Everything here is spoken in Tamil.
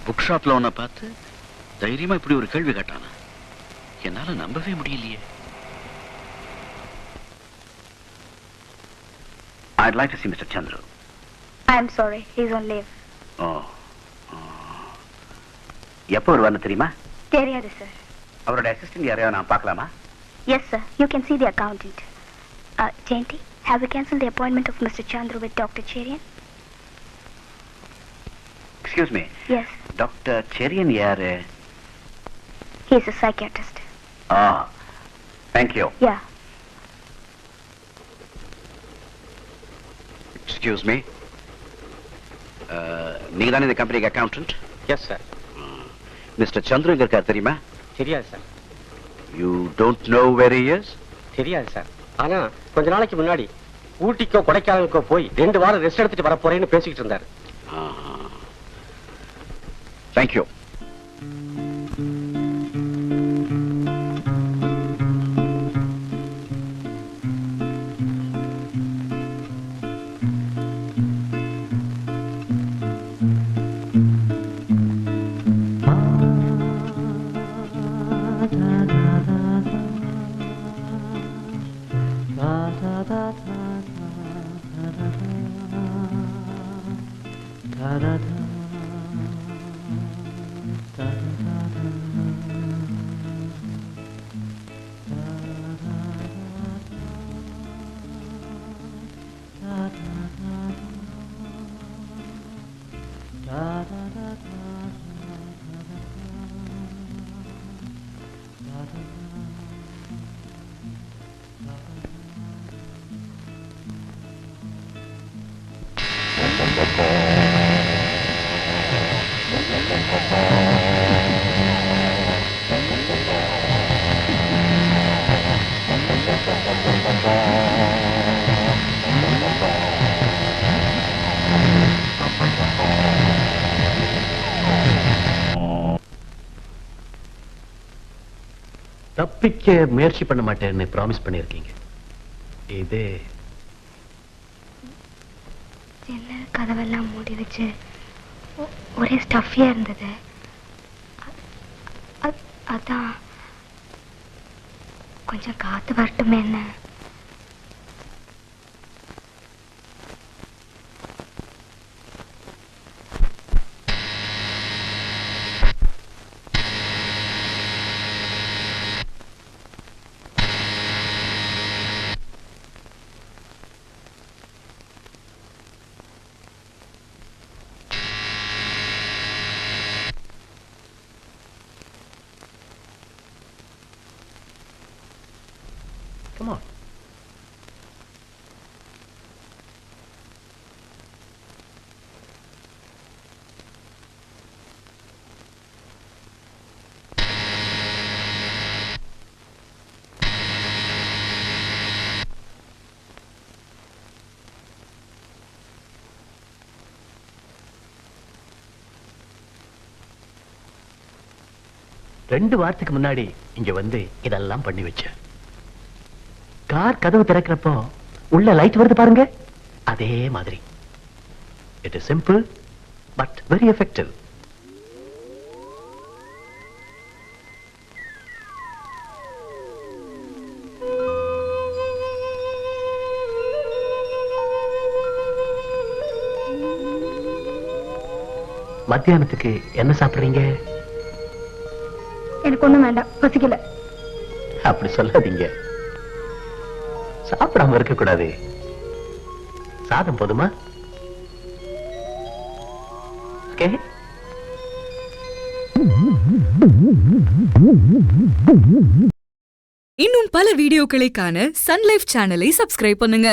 புக் ஷாப்ல உன்னை பார்த்து தைரியமா இப்படி ஒரு கேள்வி கேட்டானா? என்னால நம்பவே முடியலையே. I'd like to see Mr. Chandru. I'm sorry, he's on leave. Oh. எப்போ வருவான்னு தெரியுமா? தெரியாது சார். அவரோட அசிஸ்டன்ட் யாரையாவது நான் பார்க்கலாமா? Yes sir, you can see the accountant. Jayanti, have you cancelled the appointment of Mr. Chandru with Dr. Cherian? Excuse me. Yes. Dr. Cherian யாரு? He's a psychiatrist. Thank you. Yeah. Excuse me. நீங்க தானே இந்த கம்பெனிக்கு accountant? Yes sir. Mister Chandru எங்க இருக்கார் தெரியுமா? தெரியாது sir. You don't know where he is? தெரியாது சார். ஆனா கொஞ்ச நாளைக்கு முன்னாடி ஊட்டிக்கோ கொடைக்கானலுக்கோ போய் 2 வாரம் ரெஸ்ட் எடுத்துட்டு வர போறேன்னு பேசிக்கிட்டு இருந்தாரு. Thank you. தப்பிக்க முயற்சி பண்ண மாட்டேன்னு ப்ராமிஸ் பண்ணிருக்கீங்க. இது ஜன்னல் கதவெல்லாம் மூடி வச்சு ஒரே ஸ்டஃபியா இருந்தது. அதான் கொஞ்சம் காத்து வரட்டுமே என்ன. Come on. ரெண்டு வாரத்துக்கு முன்னாடி இங்க வந்து இதெல்லாம் பண்ணி வச்சேன். கார் கதவு திறக்கிறப்போ உள்ள லைட் வருது பாருங்க, அதே மாதிரி. It is simple but very effective. மத்தியானத்துக்கு என்ன சாப்பிடுறீங்க? எனக்கு ஒண்ணும் வேண்டாம், பசிக்கல. அப்படி சொல்லாதீங்க. சாப்பிடாம இருக்க கூடாது. சாதம் போதுமா? இன்னும் பல வீடியோக்களை காண சன் லைஃப் சேனலை சப்ஸ்கிரைப் பண்ணுங்க.